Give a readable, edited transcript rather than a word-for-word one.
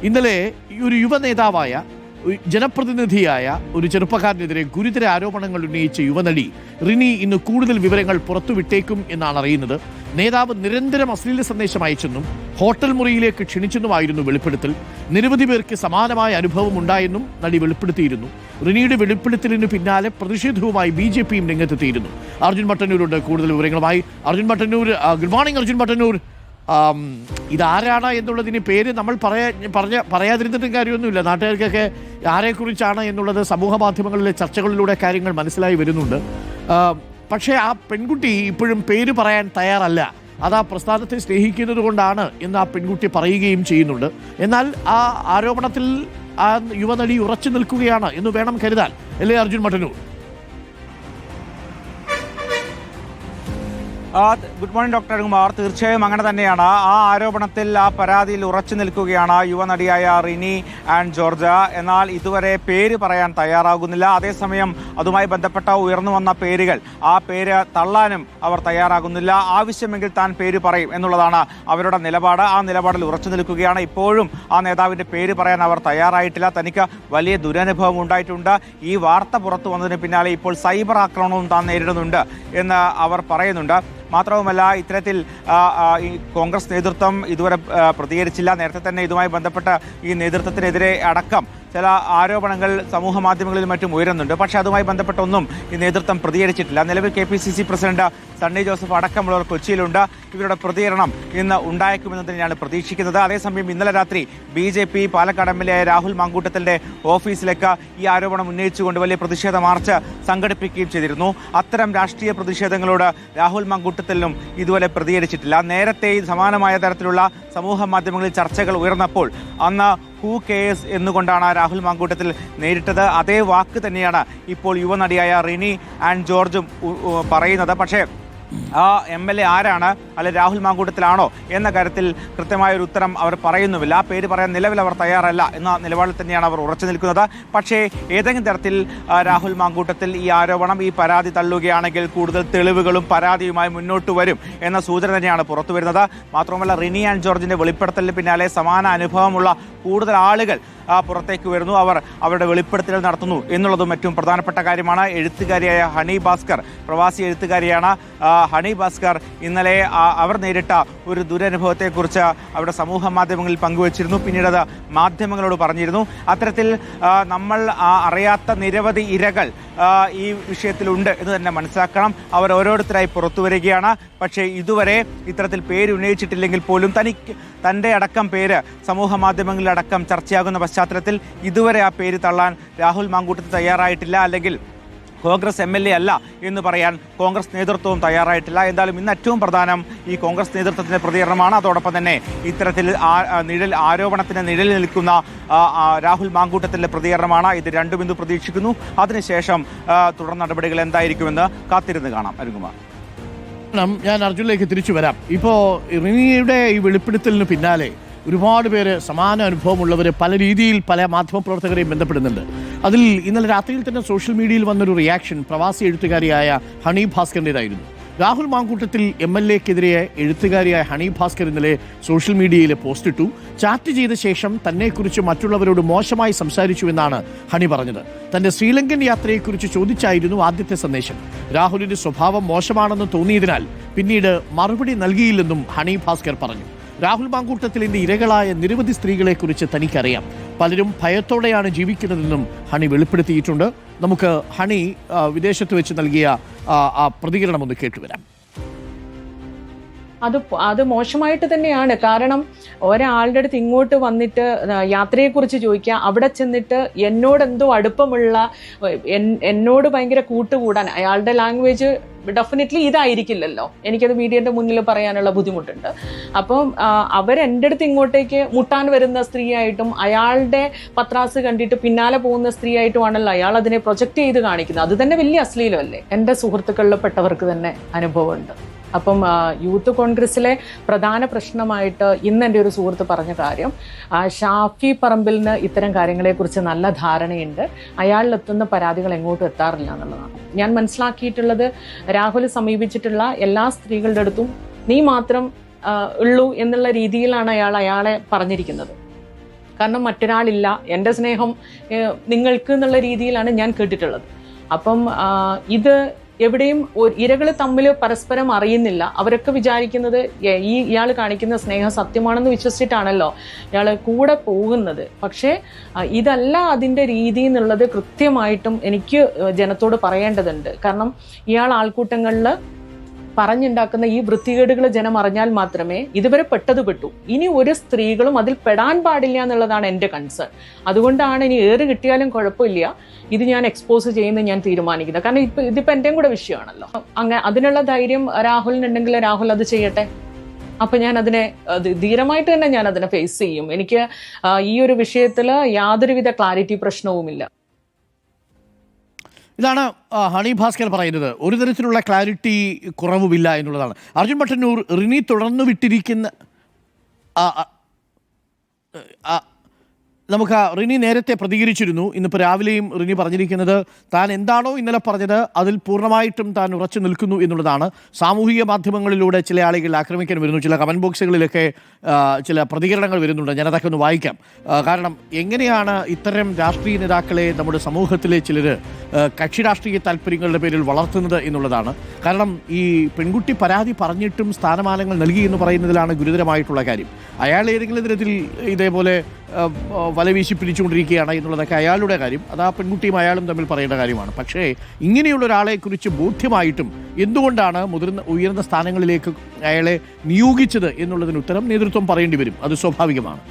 ഇന്നലെ ഒരു യുവ നേതാവായ ജനപ്രതിനിധിയായ ഒരു ചെറുപ്പക്കാരനെതിരെ ഗുരുതര ആരോപണങ്ങൾ ഉന്നയിച്ച യുവനടി റിനി ഇന്ന് കൂടുതൽ വിവരങ്ങൾ പുറത്തുവിട്ടേക്കും എന്നാണ് അറിയുന്നത്. നേതാവ് നിരന്തരം അശ്ലീല സന്ദേശം അയച്ചെന്നും ഹോട്ടൽ മുറിയിലേക്ക് ക്ഷണിച്ചെന്നുമായിരുന്നു വെളിപ്പെടുത്തൽ. നിരവധി പേർക്ക് സമാനമായ അനുഭവം ഉണ്ടായെന്നും നടി വെളിപ്പെടുത്തിയിരുന്നു. റിനിയുടെ വെളിപ്പെടുത്തലിന് പിന്നാലെ പ്രതിഷേധവുമായി BJPയും രംഗത്തെത്തിയിരുന്നു. അർജുൻ മട്ടന്നൂരുണ്ട് കൂടുതൽ വിവരങ്ങളുമായി. Arjun Mattannur, good morning Arjun Mattannur. ഇതാരാണ് എന്നുള്ളതിന് പേര് നമ്മൾ പറയാതിരുന്നിട്ടും കാര്യമൊന്നുമില്ല. നാട്ടുകാർക്കൊക്കെ ആരെക്കുറിച്ചാണ് എന്നുള്ളത് സമൂഹ മാധ്യമങ്ങളിലെ ചർച്ചകളിലൂടെ കാര്യങ്ങൾ മനസ്സിലായി വരുന്നുണ്ട്. പക്ഷേ ആ പെൺകുട്ടി ഇപ്പോഴും പേര് പറയാൻ തയ്യാറല്ല. അത് ആ പ്രസ്ഥാനത്തെ സ്നേഹിക്കുന്നത് കൊണ്ടാണ് എന്ന് ആ പെൺകുട്ടി പറയുകയും ചെയ്യുന്നുണ്ട്. എന്നാൽ ആ ആരോപണത്തിൽ ആ യുവനടി ഉറച്ചു നിൽക്കുകയാണ് എന്ന് വേണം കരുതാൻ, അല്ലേ Arjun Mattannur? Good morning doctor Kumar. തീർച്ചയായും അങ്ങനെ തന്നെയാണ്. ആ ആരോപണത്തിൽ, ആ പരാതിയിൽ ഉറച്ചു നിൽക്കുകയാണ് യുവനടിയായ റിനി ആൻഡ് ജോർജ. എന്നാൽ ഇതുവരെ പേര് പറയാൻ തയ്യാറാകുന്നില്ല. അതേസമയം അതുമായി ബന്ധപ്പെട്ട ഉയർന്നു വന്ന പേരുകൾ, ആ പേര് തള്ളാനും അവർ തയ്യാറാകുന്നില്ല. ആവശ്യമെങ്കിൽ താൻ പേര് പറയും എന്നുള്ളതാണ് അവരുടെ നിലപാട്. ആ നിലപാടിൽ ഉറച്ചു നിൽക്കുകയാണ്. ഇപ്പോഴും ആ നേതാവിന്റെ പേര് പറയാൻ അവർ തയ്യാറായിട്ടില്ല. തനിക്ക് വലിയ ദുരനുഭവം ഉണ്ടായിട്ടുണ്ട്. ഈ വാർത്ത പുറത്തു വന്നതിന് പിന്നാലെ ഇപ്പോൾ സൈബർ ആക്രമണവും താൻ നേരിടുന്നുണ്ട് എന്ന് അവർ പറയുന്നുണ്ട്. മാത്രവുമല്ല, ഇത്തരത്തിൽ ഈ കോൺഗ്രസ് നേതൃത്വം ഇതുവരെ പ്രതികരിച്ചില്ല. നേരത്തെ തന്നെ ഇതുമായി ബന്ധപ്പെട്ട ഈ നേതൃത്വത്തിനെതിരെ അടക്കം ചില ആരോപണങ്ങൾ സമൂഹ മാധ്യമങ്ങളിലും മറ്റും ഉയരുന്നുണ്ട്. പക്ഷേ അതുമായി ബന്ധപ്പെട്ടൊന്നും ഈ നേതൃത്വം പ്രതികരിച്ചിട്ടില്ല. നിലവിൽ KPCC പ്രസിഡന്റ് സണ്ണി ജോസഫ് അടക്കമുള്ളവർ കൊച്ചിയിലുണ്ട്. ഇവരുടെ പ്രതികരണം ഇന്ന് ഉണ്ടായേക്കുമെന്ന് തന്നെയാണ് പ്രതീക്ഷിക്കുന്നത്. അതേസമയം ഇന്നലെ രാത്രി BJP പാലക്കാട് MLA രാഹുൽ മാങ്കൂട്ടത്തിന്റെ ഓഫീസിലേക്ക് ഈ ആരോപണം ഉന്നയിച്ചുകൊണ്ട് വലിയ പ്രതിഷേധ മാർച്ച് സംഘടിപ്പിക്കുകയും ചെയ്തിരുന്നു. അത്തരം രാഷ്ട്രീയ പ്രതിഷേധങ്ങളോട് രാഹുൽ മാങ്കൂട്ടത്തിലും ഇതുവരെ പ്രതികരിച്ചിട്ടില്ല. നേരത്തെ സമാനമായ തരത്തിലുള്ള സമൂഹ മാധ്യമങ്ങളിൽ ചർച്ചകൾ ഉയർന്നപ്പോൾ അന്ന് ഹൂ കെയേഴ്സ് എന്നുകൊണ്ടാണ് രാഹുൽ മാങ്കൂട്ടത്തിൽ നേരിട്ടത്. അതേ വാക്ക് തന്നെയാണ് ഇപ്പോൾ യുവനടിയായ റിനി ആൻഡ് ജോർജും പറയുന്നത്. പക്ഷേ ആ MLA ആരാണ്, അല്ലെ രാഹുൽ മാങ്കൂട്ടത്തിലാണോ എന്ന കാര്യത്തിൽ കൃത്യമായൊരു ഉത്തരം അവർ പറയുന്നുമില്ല. ആ പേര് പറയാൻ നിലവിൽ അവർ തയ്യാറല്ല എന്ന നിലപാടിൽ തന്നെയാണ് അവർ ഉറച്ചു നിൽക്കുന്നത്. പക്ഷേ ഏതെങ്കിലും തരത്തിൽ രാഹുൽ മാങ്കൂട്ടത്തിൽ ഈ ആരോപണം, ഈ പരാതി തള്ളുകയാണെങ്കിൽ കൂടുതൽ തെളിവുകളും പരാതിയുമായി മുന്നോട്ട് വരും എന്ന സൂചന തന്നെയാണ് പുറത്തു വരുന്നത്. മാത്രമല്ല, റിനി ആൻഡ് ജോർജിന്റെ വെളിപ്പെടുത്തലിന് പിന്നാലെ സമാന അനുഭവമുള്ള കൂടുതൽ ആളുകൾ പുറത്തേക്ക് വരുന്നു. അവർ അവരുടെ വെളിപ്പെടുത്തൽ നടത്തുന്നു എന്നുള്ളതും ഏറ്റവും പ്രധാനപ്പെട്ട കാര്യമാണ്. എഴുത്തുകാരിയായ ഹണി ഭാസ്കർ, പ്രവാസി എഴുത്തുകാരിയാണ്. ഹണി ഭാസ്കർ ഇന്നലെ അവർ നേരിട്ട ഒരു ദുരനുഭവത്തെക്കുറിച്ച് അവരുടെ സമൂഹ മാധ്യമങ്ങളിൽ പങ്കുവച്ചിരുന്നു. പിന്നീട് അത് മാധ്യമങ്ങളോട് പറഞ്ഞിരുന്നു. അത്തരത്തിൽ നമ്മൾ അറിയാത്ത നിരവധി ഇരകൾ ഈ വിഷയത്തിലുണ്ട് എന്ന് തന്നെ മനസ്സിലാക്കണം. അവർ ഓരോരുത്തരായി പുറത്തു വരികയാണ്. പക്ഷേ ഇതുവരെ ഇത്തരത്തിൽ പേര് ഉന്നയിച്ചിട്ടില്ലെങ്കിൽ പോലും തൻ്റെ അടക്കം പേര് സമൂഹ മാധ്യമങ്ങളിലടക്കം ചർച്ചയാകുന്ന പശ്ചാത്തലത്തിൽ ഇതുവരെ ആ പേര് തള്ളാൻ രാഹുൽ മാങ്കൂട്ടത്തിൽ തയ്യാറായിട്ടില്ല. അല്ലെങ്കിൽ കോൺഗ്രസ് MLA അല്ല എന്ന് പറയാൻ കോൺഗ്രസ് നേതൃത്വവും തയ്യാറായിട്ടില്ല. എന്തായാലും ഇന്ന് ഏറ്റവും പ്രധാനം ഈ കോൺഗ്രസ് നേതൃത്വത്തിന്റെ പ്രതികരണമാണ്. അതോടൊപ്പം തന്നെ ഇത്തരത്തിൽ ആരോപണത്തിന് നിഴലിൽ നിൽക്കുന്ന രാഹുൽ മാങ്കൂട്ടത്തിന്റെ പ്രതികരണമാണ്. ഇത് രണ്ടും ഇന്ന് പ്രതീക്ഷിക്കുന്നു. അതിനുശേഷം തുടർ നടപടികൾ എന്തായിരിക്കുമെന്ന് കാത്തിരുന്ന് കാണാം. അരുൺകുമാർ, ഞാൻ അർജുനിലേക്ക് തിരിച്ചു വരാം. ഇപ്പോൾ റിനിയുടെ ഈ വെളിപ്പെടുത്തലിന് പിന്നാലെ ഒരുപാട് പേര് സമാന അനുഭവമുള്ളവർ പല രീതിയിൽ പല മാധ്യമപ്രവർത്തകരെയും ബന്ധപ്പെടുന്നുണ്ട്. അതിൽ ഇന്നലെ രാത്രിയിൽ തന്നെ സോഷ്യൽ മീഡിയയിൽ വന്നൊരു റിയാക്ഷൻ പ്രവാസി എഴുത്തുകാരിയായ ഹണി ഭാസ്കറിൻ്റെതായിരുന്നു. രാഹുൽ മാങ്കൂട്ടത്തിൽ MLAക്കെതിരെ എഴുത്തുകാരിയായ ഹണി ഭാസ്കർ ഇന്നലെ സോഷ്യൽ മീഡിയയിൽ പോസ്റ്റിട്ടു. ചാറ്റ് ചെയ്ത ശേഷം തന്നെക്കുറിച്ച് മറ്റുള്ളവരോട് മോശമായി സംസാരിച്ചുവെന്നാണ് ഹണി പറഞ്ഞത്. തന്റെ ശ്രീലങ്കൻ യാത്രയെക്കുറിച്ച് ചോദിച്ചായിരുന്നു ആദ്യത്തെ സന്ദേശം. രാഹുലിന്റെ സ്വഭാവം മോശമാണെന്ന് തോന്നിയതിനാൽ പിന്നീട് മറുപടി നൽകിയില്ലെന്നും ഹണി ഭാസ്കർ പറഞ്ഞു. രാഹുൽ മാങ്കൂട്ടത്തിലിന്റെ ഇരകളായ നിരവധി സ്ത്രീകളെക്കുറിച്ച് തനിക്കറിയാം. പലരും ഭയത്തോടെയാണ് ജീവിക്കുന്നതെന്നും ഹണി വെളിപ്പെടുത്തിയിട്ടുണ്ട്. നമുക്ക് ഹണി വിദേശത്ത് വെച്ച് നൽകിയ ആ പ്രതികരണം ഒന്ന് കേട്ടുവരാം. അത് മോശമായിട്ട് തന്നെയാണ്. കാരണം ഒരാളുടെ അടുത്ത് ഇങ്ങോട്ട് വന്നിട്ട് യാത്രയെക്കുറിച്ച് ചോദിക്കുക, അവിടെ ചെന്നിട്ട് എന്നോടെന്തോ അടുപ്പമുള്ള, എന്നോട് ഭയങ്കര കൂട്ടുകൂടാൻ, അയാളുടെ ലാംഗ്വേജ് ഡെഫിനറ്റ്ലി ഇതായിരിക്കില്ലല്ലോ. എനിക്കത് മീഡിയന്റെ മുന്നിൽ പറയാനുള്ള ബുദ്ധിമുട്ടുണ്ട്. അപ്പം അവരെൻ്റെ അടുത്ത് ഇങ്ങോട്ടേക്ക് മുട്ടാൻ വരുന്ന സ്ത്രീയായിട്ടും അയാളുടെ പത്രാസ് കണ്ടിട്ട് പിന്നാലെ പോകുന്ന സ്ത്രീയായിട്ടുമാണല്ലോ അയാൾ അതിനെ പ്രൊജക്റ്റ് ചെയ്ത് കാണിക്കുന്നത്. അത് തന്നെ വലിയ അശ്ലീലമല്ലേ? എൻ്റെ സുഹൃത്തുക്കളിൽ പെട്ടവർക്ക് തന്നെ അനുഭവമുണ്ട്. അപ്പം യൂത്ത് കോൺഗ്രസിലെ പ്രധാന പ്രശ്നമായിട്ട് ഇന്ന് എൻ്റെ ഒരു സുഹൃത്ത് പറഞ്ഞ കാര്യം, ഷാഫി പറമ്പിലിന് ഇത്തരം കാര്യങ്ങളെക്കുറിച്ച് നല്ല ധാരണയുണ്ട്, അയാളിലെത്തുന്ന പരാതികൾ എങ്ങോട്ടും എത്താറില്ല എന്നുള്ളതാണ്. ഞാൻ മനസ്സിലാക്കിയിട്ടുള്ളത്, രാഹുൽ സമീപിച്ചിട്ടുള്ള എല്ലാ സ്ത്രീകളുടെ അടുത്തും നീ മാത്രം ഉള്ളൂ എന്നുള്ള രീതിയിലാണ് അയാളെ പറഞ്ഞിരിക്കുന്നത്. കാരണം മറ്റൊരാളില്ല, എൻ്റെ സ്നേഹം നിങ്ങൾക്ക് എന്നുള്ള രീതിയിലാണ് ഞാൻ കേട്ടിട്ടുള്ളത്. അപ്പം ഇത് എവിടെയും ഇരകൾ തമ്മിൽ പരസ്പരം അറിയുന്നില്ല. അവരൊക്കെ വിചാരിക്കുന്നത് ഇയാൾ കാണിക്കുന്ന സ്നേഹം സത്യമാണെന്ന് വിശ്വസിച്ചിട്ടാണല്ലോ ഇയാൾ കൂടെ പോകുന്നത്. പക്ഷേ ഇതല്ല അതിൻ്റെ രീതി എന്നുള്ളത് കൃത്യമായിട്ടും എനിക്ക് ജനത്തോട് പറയേണ്ടതുണ്ട്. കാരണം ഇയാൾ ആൾക്കൂട്ടങ്ങളിൽ പറഞ്ഞുണ്ടാക്കുന്ന ഈ വൃത്തികേടുകൾ ജനം അറിഞ്ഞാൽ മാത്രമേ, ഇതുവരെ പെട്ടു. ഇനി ഒരു സ്ത്രീകളും അതിൽ പെടാൻ പാടില്ല എന്നുള്ളതാണ് എൻ്റെ കൺസേൺ. അതുകൊണ്ടാണ് ഇനി ഏറ് കിട്ടിയാലും കുഴപ്പമില്ല, ഇത് ഞാൻ എക്സ്പോസ് ചെയ്യുന്നത് ഞാൻ തീരുമാനിക്കുന്നത്. കാരണം ഇതിപ്പോൾ എൻ്റെയും കൂടെ വിഷയമാണല്ലോ. അങ്ങനെ അതിനുള്ള ധൈര്യം രാഹുലിനുണ്ടെങ്കിൽ രാഹുൽ അത് ചെയ്യട്ടെ. അപ്പം ഞാൻ അതിനെ ധീരമായിട്ട് തന്നെ ഞാൻ അതിനെ ഫേസ് ചെയ്യും. എനിക്ക് ഈ ഒരു വിഷയത്തിൽ യാതൊരുവിധ ക്ലാരിറ്റി പ്രശ്നവുമില്ല. ഇതാണ് ഹണി ഭാസ്കർ പറയുന്നത്. ഒരു തരത്തിലുള്ള ക്ലാരിറ്റി കുറവുമില്ല എന്നുള്ളതാണ്. അർജുൻ മട്ടന്നൂർ, റിനി തുടർന്നു വിട്ടിരിക്കുന്ന നമുക്ക് റിനി നേരത്തെ പ്രതികരിച്ചിരുന്നു. ഇന്നിപ്പോൾ രാവിലെയും റിനി പറഞ്ഞിരിക്കുന്നത് താൻ എന്താണോ ഇന്നലെ പറഞ്ഞത് അതിൽ പൂർണ്ണമായിട്ടും താൻ ഉറച്ചു നിൽക്കുന്നു എന്നുള്ളതാണ്. സാമൂഹിക മാധ്യമങ്ങളിലൂടെ ചില ആളുകൾ ആക്രമിക്കാൻ വരുന്നു, ചില കമൻറ്റ് ബോക്സുകളിലൊക്കെ ചില പ്രതികരണങ്ങൾ വരുന്നുണ്ട്. ഞാനതൊക്കെ ഒന്ന് വായിക്കാം. കാരണം എങ്ങനെയാണ് ഇത്തരം രാഷ്ട്രീയ നേതാക്കളെ നമ്മുടെ സമൂഹത്തിലെ ചിലർ കക്ഷി രാഷ്ട്രീയ താല്പര്യങ്ങളുടെ പേരിൽ വളർത്തുന്നത് എന്നുള്ളതാണ്. കാരണം ഈ പെൺകുട്ടി പരാതി പറഞ്ഞിട്ടും സ്ഥാനമാനങ്ങൾ നൽകി എന്ന് പറയുന്നതിലാണ് ഗുരുതരമായിട്ടുള്ള കാര്യം. അയാൾ ഏതെങ്കിലും തരത്തിൽ ഇതേപോലെ വലവീശി പിടിച്ചുകൊണ്ടിരിക്കുകയാണ് എന്നുള്ളതൊക്കെ അയാളുടെ കാര്യം. അത് ആ പെൺകുട്ടിയും അയാളും തമ്മിൽ പറയേണ്ട കാര്യമാണ്. പക്ഷേ ഇങ്ങനെയുള്ള ഒരാളെക്കുറിച്ച് ബോധ്യമായിട്ടും എന്തുകൊണ്ടാണ് ഉയർന്ന സ്ഥാനങ്ങളിലേക്ക് അയാളെ നിയോഗിച്ചത് എന്നുള്ളതിന് ഉത്തരം നേതൃത്വം പറയേണ്ടി വരും. അത് സ്വാഭാവികമാണ്.